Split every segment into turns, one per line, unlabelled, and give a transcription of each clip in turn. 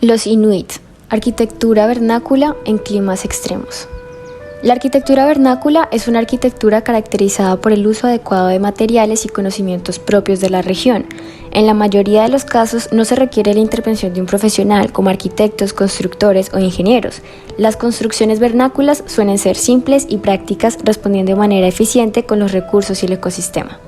Los Inuit, arquitectura vernácula en climas extremos. La arquitectura vernácula es una arquitectura caracterizada por el uso adecuado de materiales y conocimientos propios de la región. En la mayoría de los casos no se requiere la intervención de un profesional como arquitectos, constructores o ingenieros. Las construcciones vernáculas suelen ser simples y prácticas, respondiendo de manera eficiente con los recursos y el ecosistema.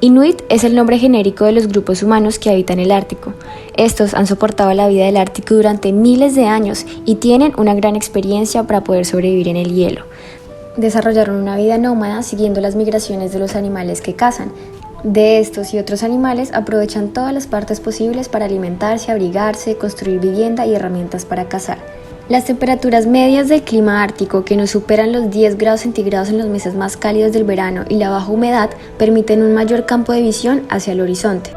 Inuit es el nombre genérico de los grupos humanos que habitan el Ártico. Estos han soportado la vida del Ártico durante miles de años y tienen una gran experiencia para poder sobrevivir en el hielo. Desarrollaron una vida nómada siguiendo las migraciones de los animales que cazan. De estos y otros animales aprovechan todas las partes posibles para alimentarse, abrigarse, construir vivienda y herramientas para cazar. Las temperaturas medias del clima ártico, que no superan los 10 grados centígrados en los meses más cálidos del verano, y la baja humedad permiten un mayor campo de visión hacia el horizonte.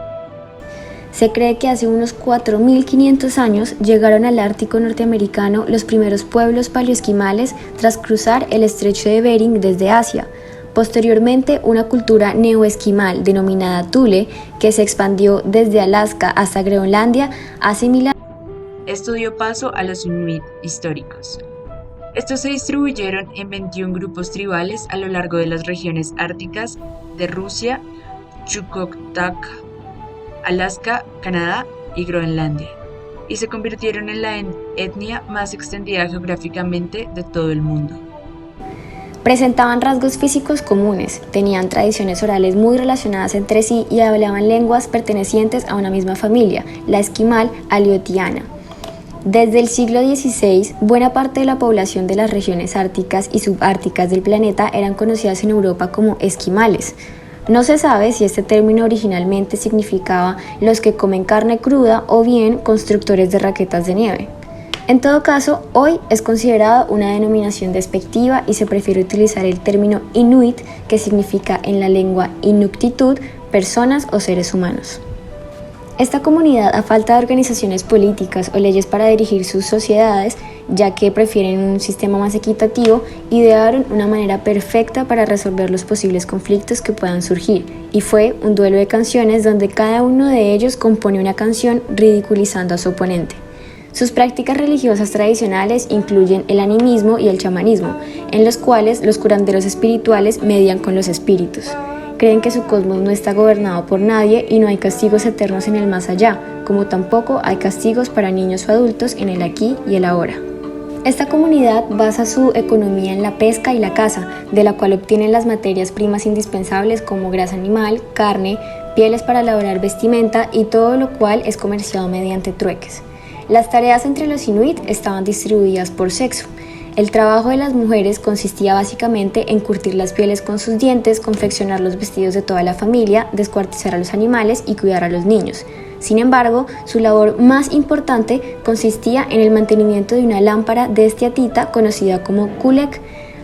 Se cree que hace unos 4.500 años llegaron al Ártico norteamericano los primeros pueblos paleoesquimales tras cruzar el estrecho de Bering desde Asia. Posteriormente, una cultura neoesquimal denominada Thule, que se expandió desde Alaska hasta Groenlandia, asimiló.
Esto dio paso a los Inuit históricos. Estos se distribuyeron en 21 grupos tribales a lo largo de las regiones árticas de Rusia, Chukotka, Alaska, Canadá y Groenlandia, y se convirtieron en la etnia más extendida geográficamente de todo el mundo.
Presentaban rasgos físicos comunes, tenían tradiciones orales muy relacionadas entre sí y hablaban lenguas pertenecientes a una misma familia, la esquimal aliotiana. Desde el siglo XVI, buena parte de la población de las regiones árticas y subárticas del planeta eran conocidas en Europa como esquimales. No se sabe si este término originalmente significaba los que comen carne cruda o bien constructores de raquetas de nieve. En todo caso, hoy es considerada una denominación despectiva y se prefiere utilizar el término Inuit, que significa en la lengua inuktitut, personas o seres humanos. Esta comunidad, a falta de organizaciones políticas o leyes para dirigir sus sociedades, ya que prefieren un sistema más equitativo, idearon una manera perfecta para resolver los posibles conflictos que puedan surgir, y fue un duelo de canciones donde cada uno de ellos compone una canción ridiculizando a su oponente. Sus prácticas religiosas tradicionales incluyen el animismo y el chamanismo, en los cuales los curanderos espirituales median con los espíritus. Creen que su cosmos no está gobernado por nadie y no hay castigos eternos en el más allá, como tampoco hay castigos para niños o adultos en el aquí y el ahora. Esta comunidad basa su economía en la pesca y la caza, de la cual obtienen las materias primas indispensables como grasa animal, carne, pieles para elaborar vestimenta y todo lo cual es comerciado mediante trueques. Las tareas entre los Inuit estaban distribuidas por sexo. El trabajo de las mujeres consistía básicamente en curtir las pieles con sus dientes, confeccionar los vestidos de toda la familia, descuartizar a los animales y cuidar a los niños. Sin embargo, su labor más importante consistía en el mantenimiento de una lámpara de esteatita conocida como kulek,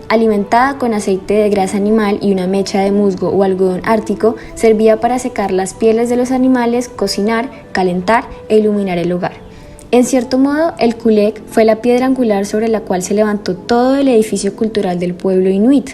alimentada con aceite de grasa animal, y una mecha de musgo o algodón ártico servía para secar las pieles de los animales, cocinar, calentar e iluminar el hogar. En cierto modo, el kulek fue la piedra angular sobre la cual se levantó todo el edificio cultural del pueblo inuit.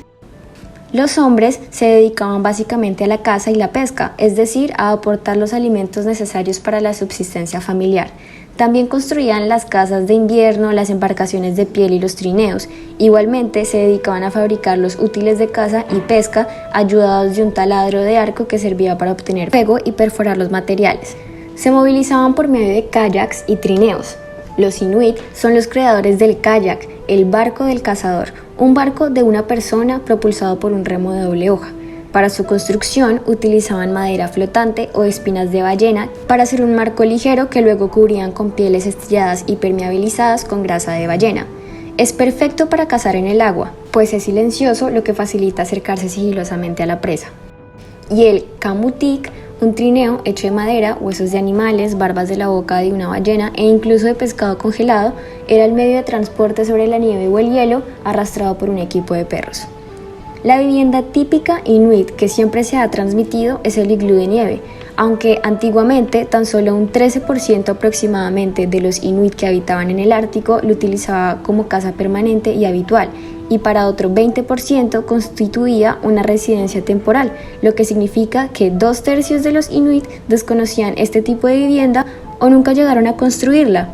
Los hombres se dedicaban básicamente a la caza y la pesca, es decir, a aportar los alimentos necesarios para la subsistencia familiar. También construían las casas de invierno, las embarcaciones de piel y los trineos. Igualmente se dedicaban a fabricar los útiles de caza y pesca, ayudados de un taladro de arco que servía para obtener fuego y perforar los materiales. Se movilizaban por medio de kayaks y trineos. Los Inuit son los creadores del kayak, el barco del cazador, un barco de una persona propulsado por un remo de doble hoja. Para su construcción utilizaban madera flotante o espinas de ballena para hacer un marco ligero que luego cubrían con pieles estilladas y permeabilizadas con grasa de ballena. Es perfecto para cazar en el agua, pues es silencioso, lo que facilita acercarse sigilosamente a la presa. Y el kamutik, un trineo hecho de madera, huesos de animales, barbas de la boca de una ballena e incluso de pescado congelado, era el medio de transporte sobre la nieve o el hielo, arrastrado por un equipo de perros. La vivienda típica inuit que siempre se ha transmitido es el iglú de nieve, aunque antiguamente tan solo un 13% aproximadamente de los inuit que habitaban en el Ártico lo utilizaba como casa permanente y habitual, y para otro 20% constituía una residencia temporal, lo que significa que 2/3 de los inuit desconocían este tipo de vivienda o nunca llegaron a construirla.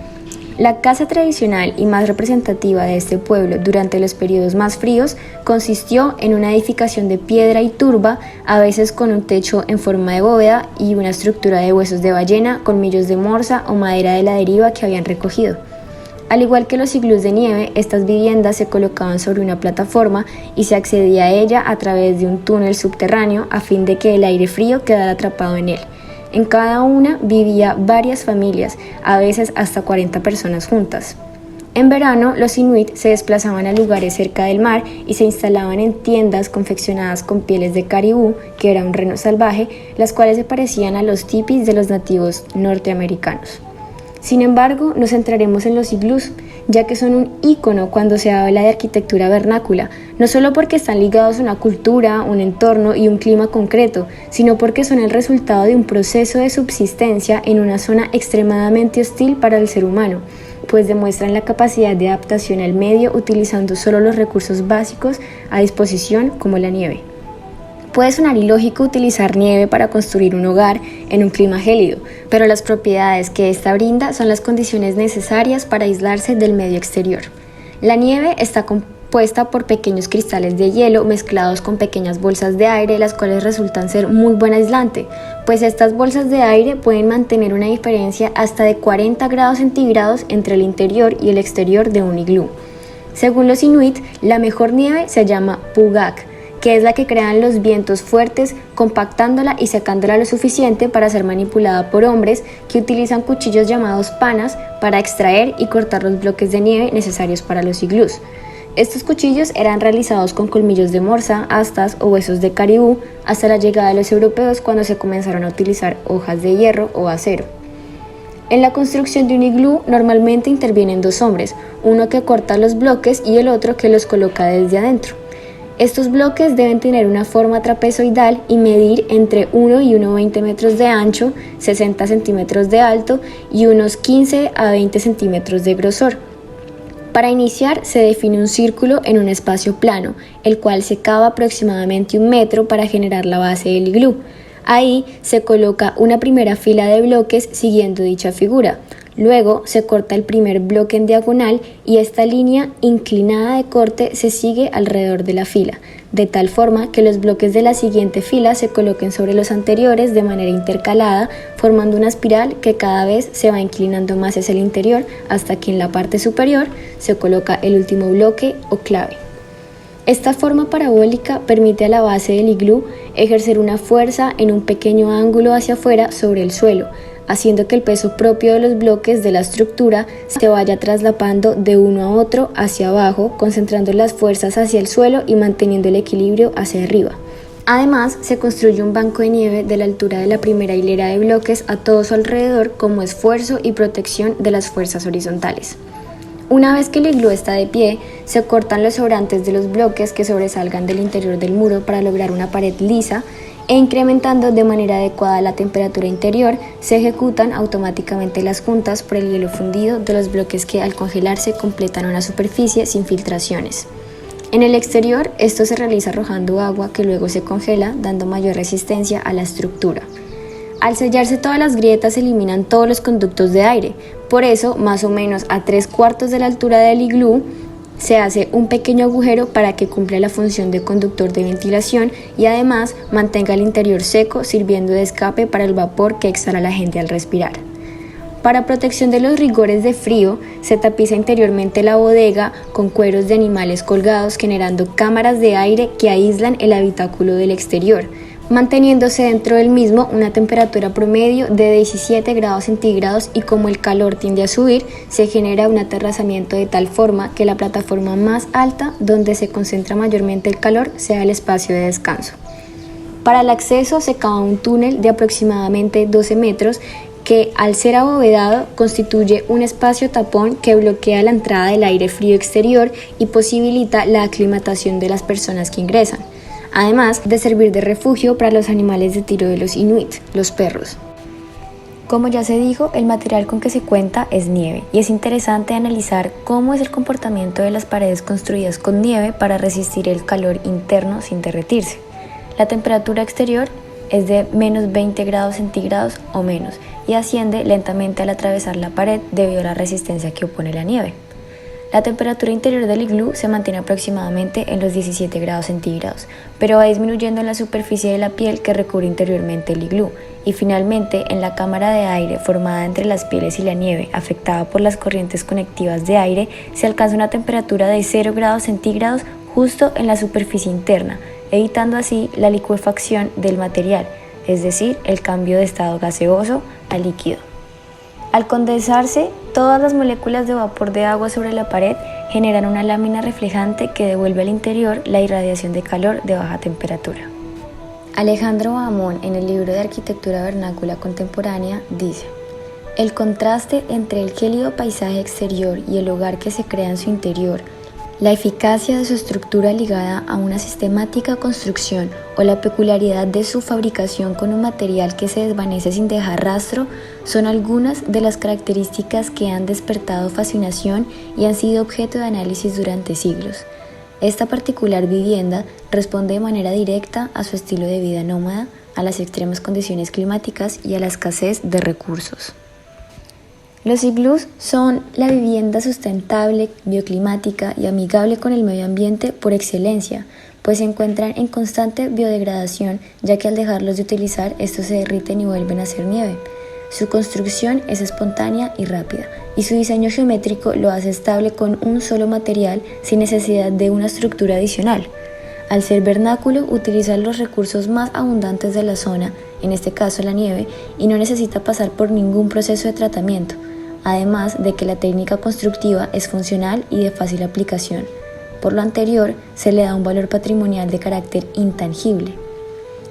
La casa tradicional y más representativa de este pueblo durante los periodos más fríos consistió en una edificación de piedra y turba, a veces con un techo en forma de bóveda y una estructura de huesos de ballena, colmillos de morsa o madera de la deriva que habían recogido. Al igual que los iglús de nieve, estas viviendas se colocaban sobre una plataforma y se accedía a ella a través de un túnel subterráneo a fin de que el aire frío quedara atrapado en él. En cada una vivía varias familias, a veces hasta 40 personas juntas. En verano, los inuit se desplazaban a lugares cerca del mar y se instalaban en tiendas confeccionadas con pieles de caribú, que era un reno salvaje, las cuales se parecían a los tipis de los nativos norteamericanos. Sin embargo, nos centraremos en los iglús, ya que son un ícono cuando se habla de arquitectura vernácula, no solo porque están ligados a una cultura, un entorno y un clima concreto, sino porque son el resultado de un proceso de subsistencia en una zona extremadamente hostil para el ser humano, pues demuestran la capacidad de adaptación al medio utilizando solo los recursos básicos a disposición, como la nieve. Puede sonar ilógico utilizar nieve para construir un hogar en un clima gélido, pero las propiedades que esta brinda son las condiciones necesarias para aislarse del medio exterior. La nieve está compuesta por pequeños cristales de hielo mezclados con pequeñas bolsas de aire, las cuales resultan ser muy buen aislante, pues estas bolsas de aire pueden mantener una diferencia hasta de 40 grados centígrados entre el interior y el exterior de un iglú. Según los inuit, la mejor nieve se llama pugak, que es la que crean los vientos fuertes, compactándola y secándola lo suficiente para ser manipulada por hombres que utilizan cuchillos llamados panas para extraer y cortar los bloques de nieve necesarios para los iglús. Estos cuchillos eran realizados con colmillos de morsa, astas o huesos de caribú hasta la llegada de los europeos, cuando se comenzaron a utilizar hojas de hierro o acero. En la construcción de un iglú normalmente intervienen dos hombres, uno que corta los bloques y el otro que los coloca desde adentro. Estos bloques deben tener una forma trapezoidal y medir entre 1 y 1,20 metros de ancho, 60 centímetros de alto y unos 15 a 20 centímetros de grosor. Para iniciar, se define un círculo en un espacio plano, el cual se cava aproximadamente 1 metro para generar la base del iglú. Ahí se coloca una primera fila de bloques siguiendo dicha figura. Luego se corta el primer bloque en diagonal y esta línea inclinada de corte se sigue alrededor de la fila, de tal forma que los bloques de la siguiente fila se coloquen sobre los anteriores de manera intercalada, formando una espiral que cada vez se va inclinando más hacia el interior hasta que en la parte superior se coloca el último bloque o clave. Esta forma parabólica permite a la base del iglú ejercer una fuerza en un pequeño ángulo hacia afuera sobre el suelo, haciendo que el peso propio de los bloques de la estructura se vaya traslapando de uno a otro hacia abajo, concentrando las fuerzas hacia el suelo y manteniendo el equilibrio hacia arriba. Además, se construye un banco de nieve de la altura de la primera hilera de bloques a todo su alrededor como esfuerzo y protección de las fuerzas horizontales. Una vez que el iglú está de pie, se cortan los sobrantes de los bloques que sobresalgan del interior del muro para lograr una pared lisa, e incrementando de manera adecuada la temperatura interior, se ejecutan automáticamente las juntas por el hielo fundido de los bloques que al congelarse completan una superficie sin filtraciones. En el exterior, esto se realiza arrojando agua que luego se congela, dando mayor resistencia a la estructura. Al sellarse todas las grietas se eliminan todos los conductos de aire, por eso más o menos a 3/4 de la altura del iglú se hace un pequeño agujero para que cumpla la función de conductor de ventilación y además mantenga el interior seco, sirviendo de escape para el vapor que exhala la gente al respirar. Para protección de los rigores de frío, se tapiza interiormente la bodega con cueros de animales colgados, generando cámaras de aire que aíslan el habitáculo del exterior, manteniéndose dentro del mismo una temperatura promedio de 17 grados centígrados, y como el calor tiende a subir, se genera un aterrazamiento de tal forma que la plataforma más alta, donde se concentra mayormente el calor, sea el espacio de descanso. Para el acceso se cava un túnel de aproximadamente 12 metros que, al ser abovedado, constituye un espacio tapón que bloquea la entrada del aire frío exterior y posibilita la aclimatación de las personas que ingresan, además de servir de refugio para los animales de tiro de los inuit, los perros. Como ya se dijo, el material con que se cuenta es nieve, y es interesante analizar cómo es el comportamiento de las paredes construidas con nieve para resistir el calor interno sin derretirse. La temperatura exterior es de menos 20 grados centígrados o menos, y asciende lentamente al atravesar la pared debido a la resistencia que opone la nieve. La temperatura interior del iglú se mantiene aproximadamente en los 17 grados centígrados, pero va disminuyendo en la superficie de la piel que recubre interiormente el iglú, y finalmente en la cámara de aire formada entre las pieles y la nieve, afectada por las corrientes convectivas de aire, se alcanza una temperatura de 0 grados centígrados justo en la superficie interna, evitando así la licuefacción del material, es decir, el cambio de estado gaseoso a líquido. Al condensarse, todas las moléculas de vapor de agua sobre la pared generan una lámina reflejante que devuelve al interior la irradiación de calor de baja temperatura. Alejandro Bahamón, en el libro de Arquitectura Vernácula Contemporánea, dice: el contraste entre el gélido paisaje exterior y el hogar que se crea en su interior, la eficacia de su estructura ligada a una sistemática construcción o la peculiaridad de su fabricación con un material que se desvanece sin dejar rastro son algunas de las características que han despertado fascinación y han sido objeto de análisis durante siglos. Esta particular vivienda responde de manera directa a su estilo de vida nómada, a las extremas condiciones climáticas y a la escasez de recursos. Los iglús son la vivienda sustentable, bioclimática y amigable con el medio ambiente por excelencia, pues se encuentran en constante biodegradación, ya que al dejarlos de utilizar, estos se derriten y vuelven a ser nieve. Su construcción es espontánea y rápida, y su diseño geométrico lo hace estable con un solo material sin necesidad de una estructura adicional. Al ser vernáculo, utiliza los recursos más abundantes de la zona, en este caso la nieve, y no necesita pasar por ningún proceso de tratamiento, además de que la técnica constructiva es funcional y de fácil aplicación. Por lo anterior, se le da un valor patrimonial de carácter intangible.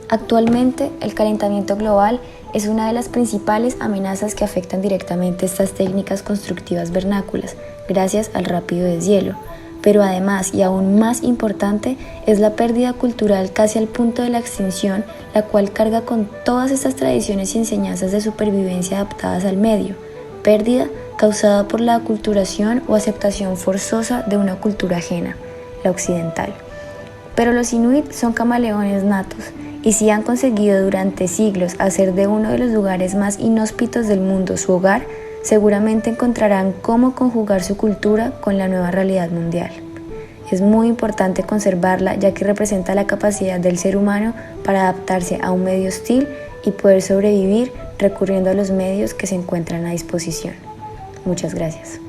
Actualmente, el calentamiento global es una de las principales amenazas que afectan directamente estas técnicas constructivas vernáculas, gracias al rápido deshielo. Pero además, y aún más importante, es la pérdida cultural casi al punto de la extinción, la cual carga con todas estas tradiciones y enseñanzas de supervivencia adaptadas al medio. Pérdida causada por la aculturación o aceptación forzosa de una cultura ajena, la occidental. Pero los inuit son camaleones natos, y si han conseguido durante siglos hacer de uno de los lugares más inhóspitos del mundo su hogar, seguramente encontrarán cómo conjugar su cultura con la nueva realidad mundial. Es muy importante conservarla, ya que representa la capacidad del ser humano para adaptarse a un medio hostil y poder sobrevivir recurriendo a los medios que se encuentran a disposición. Muchas gracias.